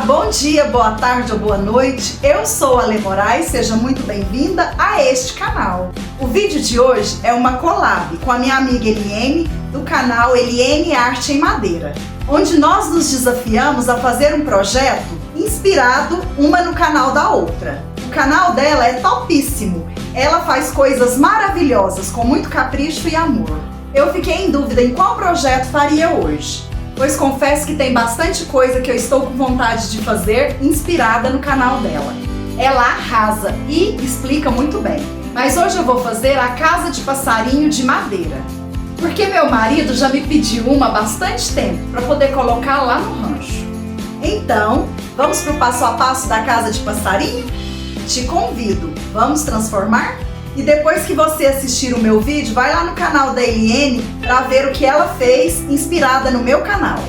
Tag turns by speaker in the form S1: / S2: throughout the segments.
S1: bom dia, boa tarde ou boa noite. Eu sou a Lê Moraes, seja muito bem-vinda a este canal. O vídeo de hoje é uma collab com a minha amiga Eliene, do canal Eliene Arte em Madeira, onde nós nos desafiamos a fazer um projeto inspirado uma no canal da outra. O canal dela é topíssimo, ela faz coisas maravilhosas com muito capricho e amor. Eu fiquei em dúvida em qual projeto faria hoje, pois confesso que tem bastante coisa que eu estou com vontade de fazer inspirada no canal dela. Ela arrasa e explica muito bem, mas hoje eu vou fazer a casa de passarinho de madeira, porque meu marido já me pediu uma há bastante tempo para poder colocar lá no rancho. Então, vamos para o passo a passo da casa de passarinho? Te convido, vamos transformar? E depois que você assistir o meu vídeo, vai lá no canal da Eliene para ver o que ela fez inspirada no meu canal.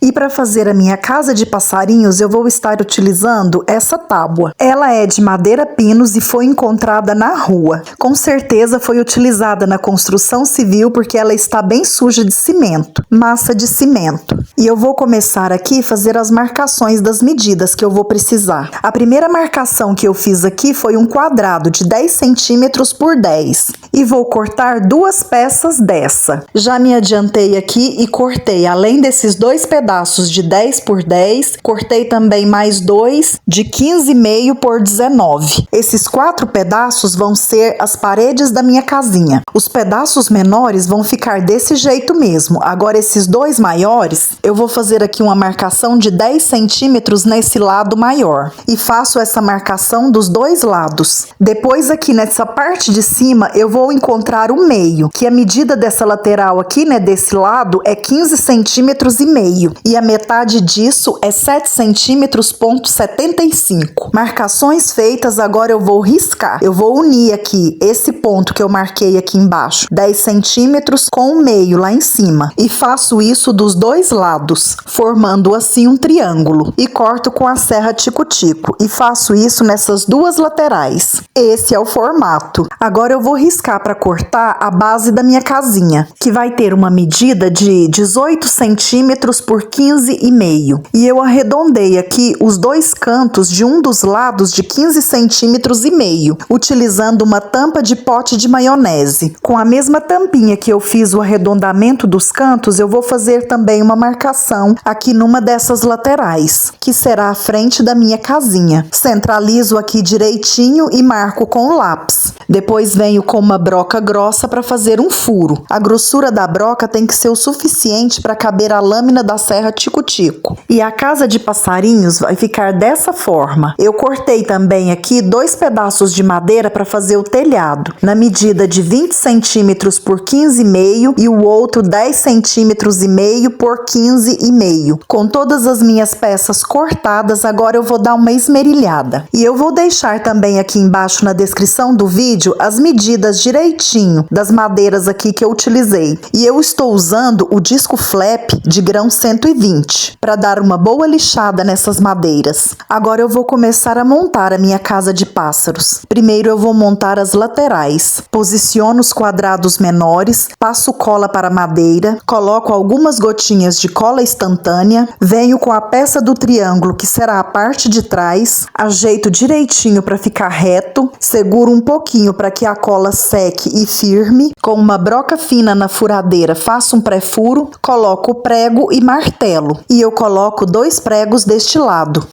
S1: E para fazer a minha casa de passarinhos, eu vou estar utilizando essa tábua. Ela é de madeira pinus e foi encontrada na rua. Com certeza foi utilizada na construção civil porque ela está bem suja de cimento, massa de cimento. E eu vou começar aqui a fazer as marcações das medidas que eu vou precisar. A primeira marcação que eu fiz aqui foi um quadrado de 10 centímetros por 10. E vou cortar duas peças dessa. Já me adiantei aqui e cortei, além desses dois pedaços de 10 por 10, cortei também mais dois de 15,5 por 19. Esses 4 pedaços vão ser as paredes da minha casinha. Os pedaços menores vão ficar desse jeito mesmo. Agora esses dois maiores, eu vou fazer aqui uma marcação de 10 centímetros nesse lado maior. E faço essa marcação dos dois lados. Depois aqui nessa parte de cima, eu vou encontrar o meio, que a medida dessa lateral aqui, né, desse lado, é 15 centímetros e meio. E a metade disso é 7 centímetros ponto 75. Marcações feitas, agora eu vou riscar. Eu vou unir aqui esse ponto que eu marquei aqui embaixo, 10 centímetros com o meio lá em cima. E faço isso dos dois lados, formando assim um triângulo. E corto com a serra tico-tico. E faço isso nessas duas laterais. Esse é o formato. Agora eu vou riscar para cortar a base da minha casinha, que vai ter uma medida de 18 centímetros por 15,5. E eu arredondei aqui os dois cantos de um dos lados de 15 centímetros e meio, utilizando uma tampa de pote de maionese. Com a mesma tampinha que eu fiz o arredondamento dos cantos, eu vou fazer também uma marcação aqui numa dessas laterais, que será a frente da minha casinha. Centralizo aqui direitinho e marco com o lápis. Depois venho com uma broca grossa para fazer um furo. A grossura da broca tem que ser o suficiente para caber a lâmina da serra tico-tico. E a casa de passarinhos vai ficar dessa forma. Eu cortei também aqui dois pedaços de madeira para fazer o telhado, na medida de 20 centímetros por 15,5 e o outro 10 centímetros e meio por 15,5. Com todas as minhas peças cortadas, agora eu vou dar uma esmerilhada. E eu vou deixar também aqui embaixo na descrição do vídeo as medidas direitinho das madeiras aqui que eu utilizei. E eu estou usando o disco flap de grão 120 para dar uma boa lixada nessas madeiras. Agora eu vou começar a montar a minha casa de pássaros. Primeiro eu vou montar as laterais. Posiciono os quadrados menores, passo cola para a madeira, coloco algumas gotinhas de cola instantânea, venho com a peça do triângulo, que será a parte de trás, ajeito direitinho para ficar reto, seguro um pouquinho para que a cola seque e firme. Com uma broca fina na furadeira, faço um pré-furo, coloco o prego e martelo. E eu coloco 2 pregos deste lado.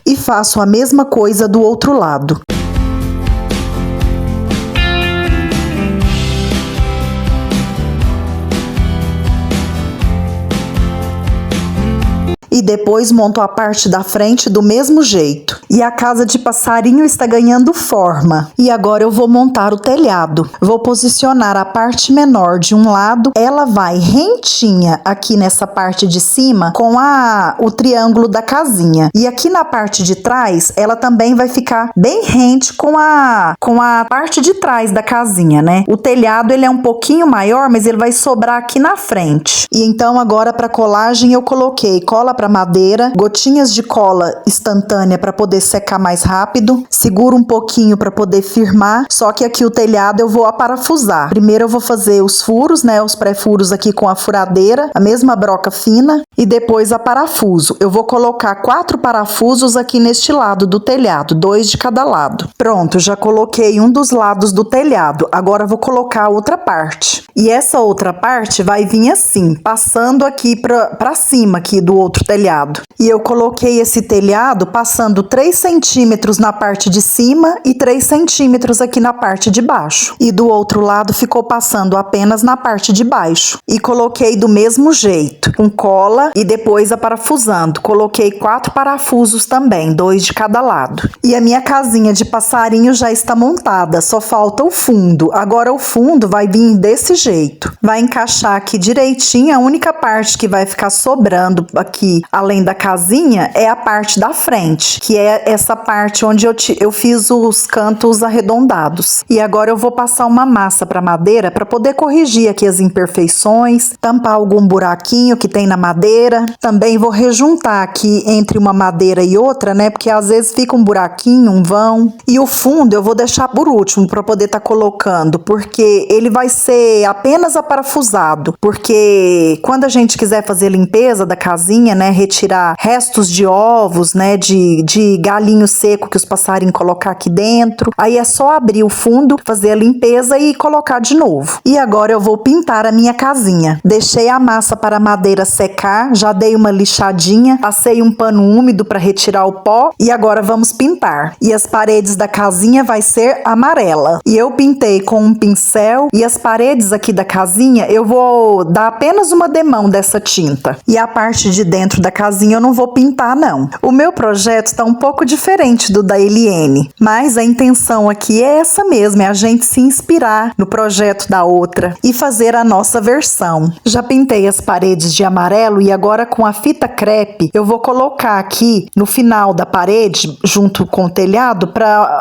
S1: E faço a mesma coisa do outro lado. E depois monto a parte da frente do mesmo jeito. E a casa de passarinho está ganhando forma. E agora eu vou montar o telhado. Vou posicionar a parte menor de um lado, ela vai rentinha aqui nessa parte de cima com o triângulo da casinha. E aqui na parte de trás, ela também vai ficar bem rente com a parte de trás da casinha, né? O telhado ele é um pouquinho maior, mas ele vai sobrar aqui na frente. E então agora para colagem eu coloquei cola para madeira, gotinhas de cola instantânea para poder secar mais rápido, seguro um pouquinho para poder firmar, só que aqui o telhado eu vou aparafusar. Primeiro eu vou fazer os furos, né, os pré-furos aqui com a furadeira, a mesma broca fina, e depois a parafuso. Eu vou colocar 4 parafusos aqui neste lado do telhado, 2 de cada lado. Pronto, já coloquei um dos lados do telhado, agora eu vou colocar a outra parte. E essa outra parte vai vir assim, passando aqui para cima aqui do outro telhado. E eu coloquei esse telhado passando 3 centímetros na parte de cima e 3 centímetros aqui na parte de baixo. E do outro lado ficou passando apenas na parte de baixo. E coloquei do mesmo jeito, com cola e depois aparafusando. Coloquei 4 parafusos também, 2 de cada lado. E a minha casinha de passarinho já está montada, só falta o fundo. Agora o fundo vai vir desse jeito. Vai encaixar aqui direitinho, a única parte que vai ficar sobrando aqui, além da casinha, é a parte da frente, que é essa parte onde eu fiz os cantos arredondados. E agora eu vou passar uma massa para madeira para poder corrigir aqui as imperfeições, tampar algum buraquinho que tem na madeira. Também vou rejuntar aqui entre uma madeira e outra, né? Porque às vezes fica um buraquinho, um vão. E o fundo eu vou deixar por último para poder estar colocando, porque ele vai ser apenas aparafusado. Porque quando a gente quiser fazer limpeza da casinha, né? Retirar restos de ovos, né? De galinho seco que os passarinhos colocar aqui dentro. Aí é só abrir o fundo, fazer a limpeza e colocar de novo. E agora eu vou pintar a minha casinha. Deixei a massa para a madeira secar, já dei uma lixadinha, passei um pano úmido para retirar o pó e agora vamos pintar. E as paredes da casinha vai ser amarela. E eu pintei com um pincel e as paredes aqui da casinha eu vou dar apenas uma demão dessa tinta. E a parte de dentro da casinha eu não vou pintar não. O meu projeto está um pouco diferente do da Eliene, mas a intenção aqui é essa mesmo, é a gente se inspirar no projeto da outra e fazer a nossa versão. Já pintei as paredes de amarelo e agora com a fita crepe eu vou colocar aqui no final da parede, junto com o telhado,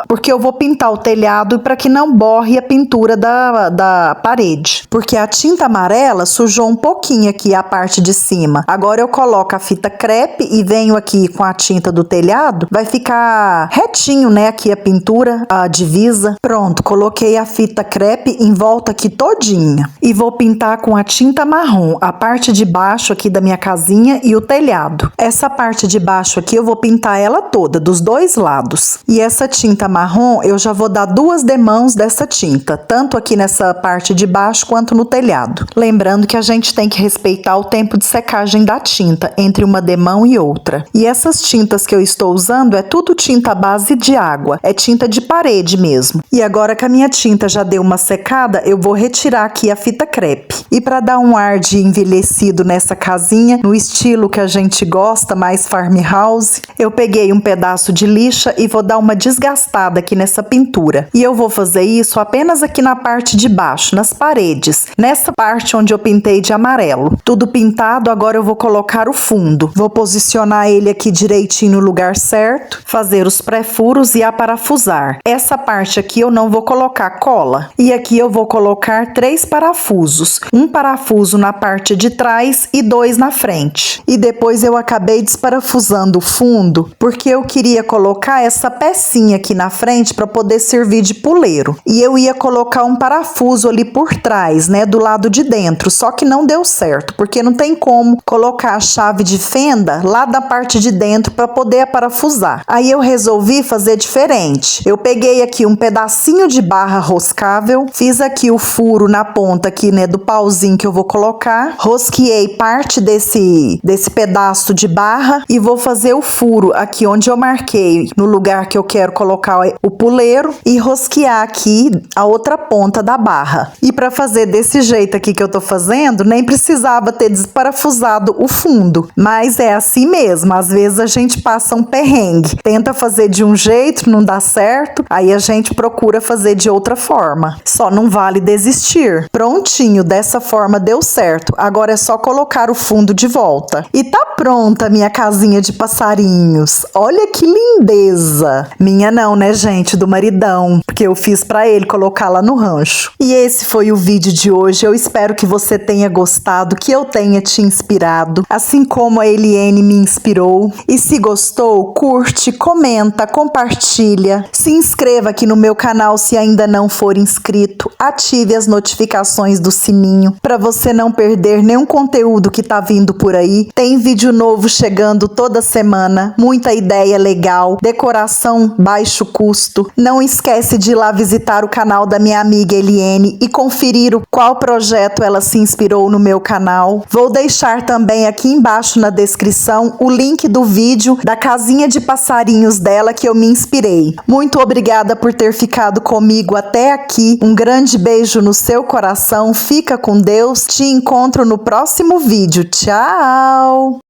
S1: porque eu vou pintar o telhado para que não borre a pintura da parede. Porque a tinta amarela sujou um pouquinho aqui a parte de cima. Agora eu coloco a fita crepe e venho aqui com a tinta do telhado, vai ficar retinho, né? Aqui a pintura, a divisa. Pronto, coloquei a fita crepe em volta aqui todinha. E vou pintar com a tinta marrom a parte de baixo aqui da minha casinha e o telhado. Essa parte de baixo aqui eu vou pintar ela toda, dos dois lados. E essa tinta marrom eu já vou dar 2 demãos dessa tinta, tanto aqui nessa parte de baixo quanto no telhado. Lembrando que a gente tem que respeitar o tempo de secagem da tinta entre uma demão e outra. E essas tintas que eu estou usando é tudo tinta à base de água, é tinta de parede mesmo. E agora que a minha tinta já deu uma secada, eu vou retirar aqui a fita crepe. E para dar um ar de envelhecido nessa casinha, no estilo que a gente gosta, mais farmhouse, eu peguei um pedaço de lixa e vou dar uma desgastada aqui nessa pintura. E eu vou fazer isso apenas aqui na parte de baixo, nas paredes, nessa parte onde eu pintei de amarelo. Tudo pintado, agora eu vou colocar o fundo. Vou posicionar ele aqui direitinho no lugar certo, fazer os pré-furos e aparafusar. Essa parte aqui eu não vou colocar cola. E aqui eu vou colocar 3 parafusos. Um parafuso na parte de trás e 2 na frente. E depois eu acabei desparafusando o fundo, porque eu queria colocar essa pecinha aqui na frente para poder servir de puleiro. E eu ia colocar um parafuso ali por trás, né, do lado de dentro, só que não deu certo, porque não tem como colocar a chave de fenda lá da parte de dentro para poder parafusar. Aí eu resolvi fazer diferente. Eu peguei aqui um pedacinho de barra roscável, fiz aqui o furo na ponta aqui, né, do pauzinho que eu vou colocar, rosqueei parte desse pedaço de barra e vou fazer o furo aqui onde eu marquei, no lugar que eu quero colocar o puleiro, e rosquear aqui a outra ponta da barra. E para fazer desse jeito aqui que eu tô fazendo, nem precisava ter desparafusado o fundo, mas é assim mesmo, às vezes a gente passa um perrengue, tenta fazer de um jeito, não dá certo, aí a gente procura fazer de outra forma. Só não vale desistir. Prontinho, dessa forma deu certo, agora é só colocar o fundo de volta. E tá pronta a minha casinha de passarinhos. Olha que lindeza! Minha não, né, gente? Do maridão, porque eu fiz pra ele colocar lá no rancho. E esse foi o vídeo vídeo de hoje. Eu espero que você tenha gostado, que eu tenha te inspirado, assim como a Eliane me inspirou. E se gostou, curte, comenta, compartilha. Se inscreva aqui no meu canal se ainda não for inscrito. Ative as notificações do sininho para você não perder nenhum conteúdo que tá vindo por aí. Tem vídeo novo chegando toda semana. Muita ideia legal, decoração baixo custo. Não esquece de ir lá visitar o canal da minha amiga Eliane e conferir qual projeto ela se inspirou no meu canal. Vou deixar também aqui embaixo na descrição o link do vídeo da casinha de passarinhos dela que eu me inspirei. Muito obrigada por ter ficado comigo até aqui. Um grande beijo no seu coração. Fica com Deus. Te encontro no próximo vídeo. Tchau!